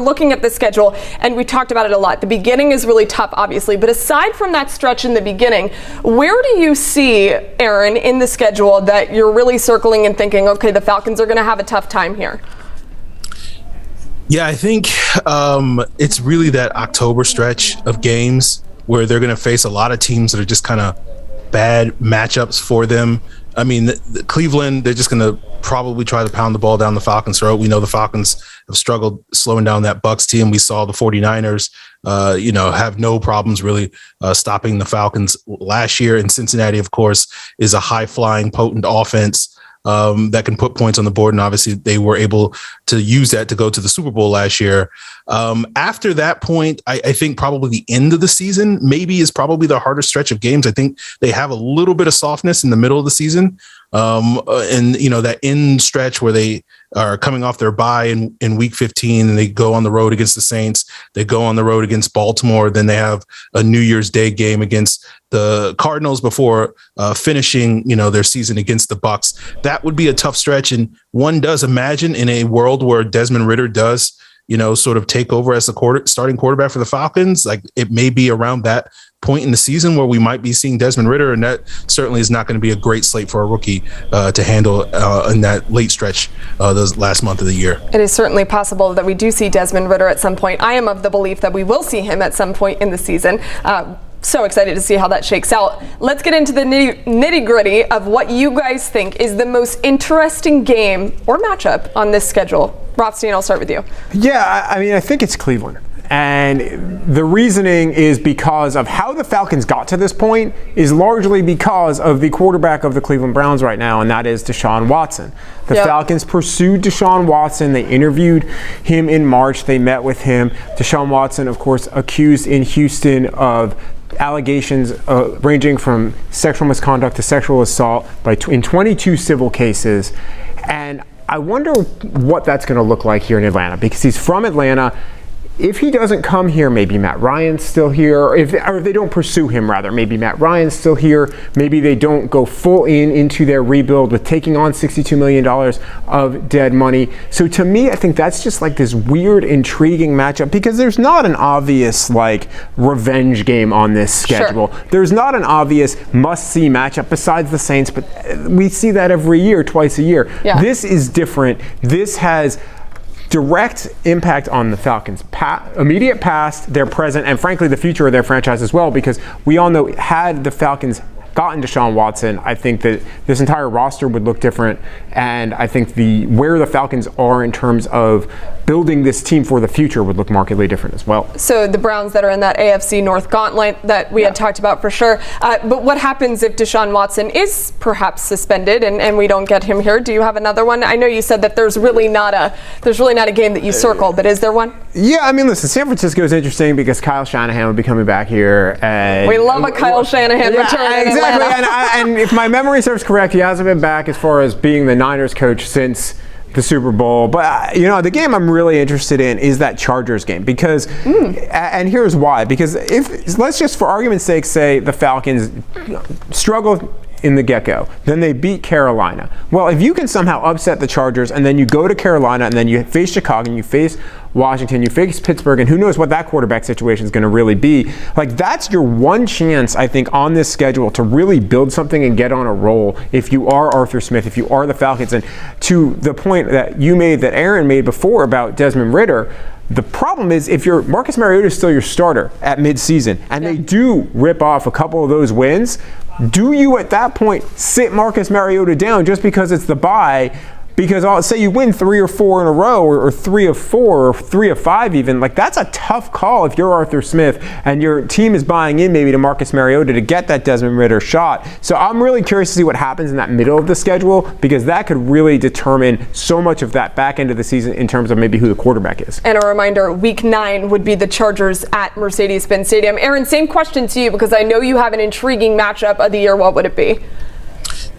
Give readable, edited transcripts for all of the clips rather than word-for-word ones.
Looking at the schedule, and we talked about it a lot, the beginning is really tough, obviously, but aside from that stretch in the beginning, where do you see, Aaron, in the schedule that you're really circling and thinking, okay, the Falcons are going to have a tough time here? Yeah, I think it's really that October stretch of games where they're going to face a lot of teams that are just kind of bad matchups for them. I mean, the Cleveland, they're just going to probably try to pound the ball down the Falcons' throat. We know the Falcons have struggled slowing down that Bucs team. We saw the 49ers, have no problems really stopping the Falcons last year. And Cincinnati, of course, is a high-flying, potent offense that can put points on the board. And obviously they were able to use that to go to the Super Bowl last year. After that point, I think probably the end of the season maybe is probably the hardest stretch of games. I think they have a little bit of softness in the middle of the season. That end stretch where they are coming off their bye in week 15 and they go on the road against the Saints, they go on the road against Baltimore, then they have a New Year's Day game against the Cardinals before finishing, their season against the Bucs. That would be a tough stretch. And one does imagine in a world where Desmond Ridder does, sort of take over as the starting quarterback for the Falcons, like it may be around that point in the season where we might be seeing Desmond Ridder, and that certainly is not going to be a great slate for a rookie to handle in that late stretch, the last month of the year. It is certainly possible that we do see Desmond Ridder at some point. I am of the belief that we will see him at some point in the season. So excited to see how that shakes out. Let's get into the nitty gritty of what you guys think is the most interesting game or matchup on this schedule. Rothstein, I'll start with you. Yeah, I think it's Cleveland. And the reasoning is because of how the Falcons got to this point is largely because of the quarterback of the Cleveland Browns right now, and that is Deshaun Watson. The Falcons pursued Deshaun Watson. They interviewed him in March. They met with him. Deshaun Watson, of course, accused in Houston of allegations ranging from sexual misconduct to sexual assault in 22 civil cases. And I wonder what that's going to look like here in Atlanta, because he's from Atlanta. If he doesn't come here, maybe Matt Ryan's still here. Or if they don't pursue him, rather, maybe Matt Ryan's still here. Maybe they don't go full into their rebuild with taking on $62 million of dead money. So to me, I think that's just like this weird, intriguing matchup, because there's not an obvious revenge game on this schedule. Sure. There's not an obvious must-see matchup besides the Saints, but we see that every year, twice a year. Yeah. This is different. This has direct impact on the Falcons' immediate past, their present, and frankly the future of their franchise as well, because we all know had the Falcons gotten Deshaun Watson, I think that this entire roster would look different, and I think where the Falcons are in terms of building this team for the future would look markedly different as well. So the Browns that are in that AFC North gauntlet that we had talked about for sure, but what happens if Deshaun Watson is perhaps suspended and we don't get him here? Do you have another one? I know you said that there's really not a game that you circle, but is there one? Yeah, listen, San Francisco is interesting because Kyle Shanahan will be coming back here. And we love a Kyle Shanahan return. Exactly. And if my memory serves correct, he hasn't been back as far as being the Niners coach since the Super Bowl. But, the game I'm really interested in is that Chargers game because, and here's why, because let's just for argument's sake say the Falcons struggle in the get-go. Then they beat Carolina. Well, if you can somehow upset the Chargers and then you go to Carolina and then you face Chicago and you face Washington, you face Pittsburgh, and who knows what that quarterback situation is going to really be. That's your one chance, I think, on this schedule to really build something and get on a roll if you are Arthur Smith, if you are the Falcons. And to the point that you made, that Aaron made before about Desmond Ridder, the problem is if Marcus Mariota is still your starter at midseason and they do rip off a couple of those wins, do you at that point sit Marcus Mariota down just because it's the bye? Because say you win 3 or 4 in a row, or 3 of 4, or 3 of 5 even, that's a tough call if you're Arthur Smith and your team is buying in maybe to Marcus Mariota to get that Desmond Ridder shot. So I'm really curious to see what happens in that middle of the schedule, because that could really determine so much of that back end of the season in terms of maybe who the quarterback is. And a reminder, week 9 would be the Chargers at Mercedes-Benz Stadium. Aaron, same question to you, because I know you have an intriguing matchup of the year. What would it be?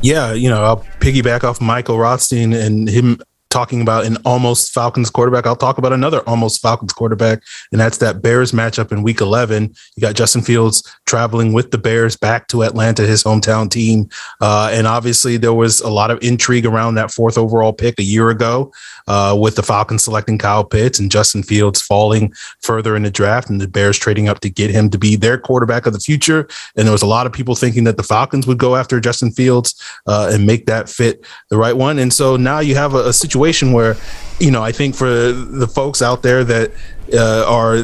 Yeah, I'll piggyback off Michael Rothstein and him talking about an almost Falcons quarterback, I'll talk about another almost Falcons quarterback, and that's that Bears matchup in Week 11. You got Justin Fields traveling with the Bears back to Atlanta, his hometown team. And obviously there was a lot of intrigue around that 4th overall pick a year ago with the Falcons selecting Kyle Pitts and Justin Fields falling further in the draft and the Bears trading up to get him to be their quarterback of the future. And there was a lot of people thinking that the Falcons would go after Justin Fields and make that fit the right one. And so now you have a situation where, I think for the folks out there that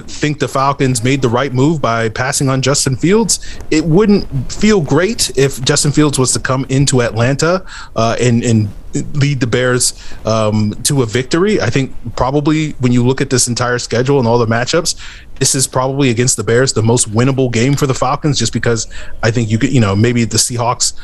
think the Falcons made the right move by passing on Justin Fields, it wouldn't feel great if Justin Fields was to come into Atlanta and lead the Bears to a victory. I think probably when you look at this entire schedule and all the matchups, this is probably against the Bears the most winnable game for the Falcons, just because I think you could, maybe the Seahawks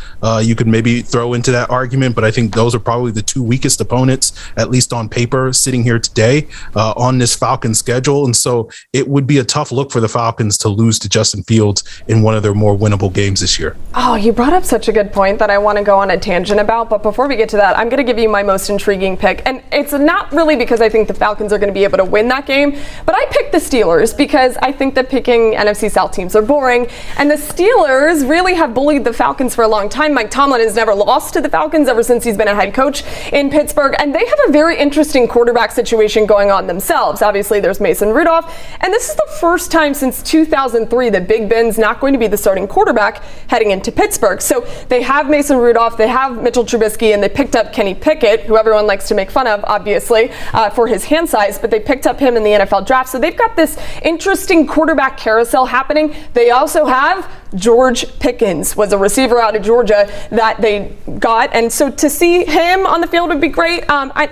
you could maybe throw into that argument, but I think those are probably the 2 weakest opponents, at least on paper, sitting here today on this Falcons schedule. And so it would be a tough look for the Falcons to lose to Justin Fields in one of their more winnable games this year. Oh, you brought up such a good point that I want to go on a tangent about. But before we get to that, I'm going to give you my most intriguing pick. And it's not really because I think the Falcons are going to be able to win that game, but I picked the Steelers because I think that picking NFC South teams are boring. And the Steelers really have bullied the Falcons for a long time. Mike Tomlin has never lost to the Falcons ever since he's been a head coach in Pittsburgh. And they have a very interesting quarterback situation going on themselves. Obviously, there's Mason Rudolph. And this is the first time since 2003 that Big Ben's not going to be the starting quarterback heading into Pittsburgh. So they have Mason Rudolph, they have Mitchell Trubisky, and they picked up Kenny Pickett, who everyone likes to make fun of, obviously, for his hand size, but they picked up him in the NFL draft. So they've got this interesting quarterback carousel happening. They also have George Pickens, was a receiver out of Georgia that they got. And so to see him on the field would be great. I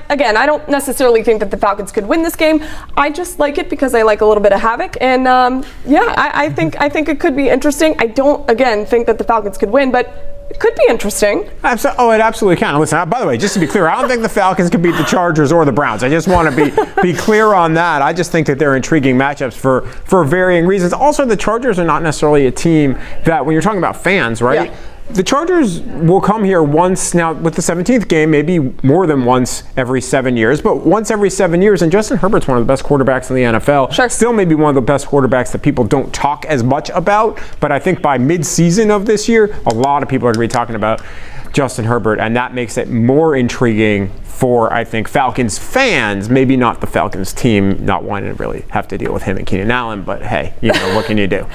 don't necessarily think that the Falcons could win this game. I just like it because I like a little bit of havoc. And I think it could be interesting. I don't, again, think that the Falcons could win, but it could be interesting. It absolutely can. Listen, by the way, just to be clear, I don't think the Falcons can beat the Chargers or the Browns. I just want to be clear on that. I just think that they're intriguing matchups for varying reasons. Also, the Chargers are not necessarily a team that, when you're talking about fans, right? Yeah. The Chargers will come here once now with the 17th game, maybe more than once every 7 years, but once every 7 years. And Justin Herbert's one of the best quarterbacks in the NFL. Sure. Still maybe one of the best quarterbacks that people don't talk as much about. But I think by mid-season of this year, a lot of people are going to be talking about Justin Herbert, and that makes it more intriguing for, I think, Falcons fans, maybe not the Falcons team not wanting to really have to deal with him and Keenan Allen, but hey, what can you do?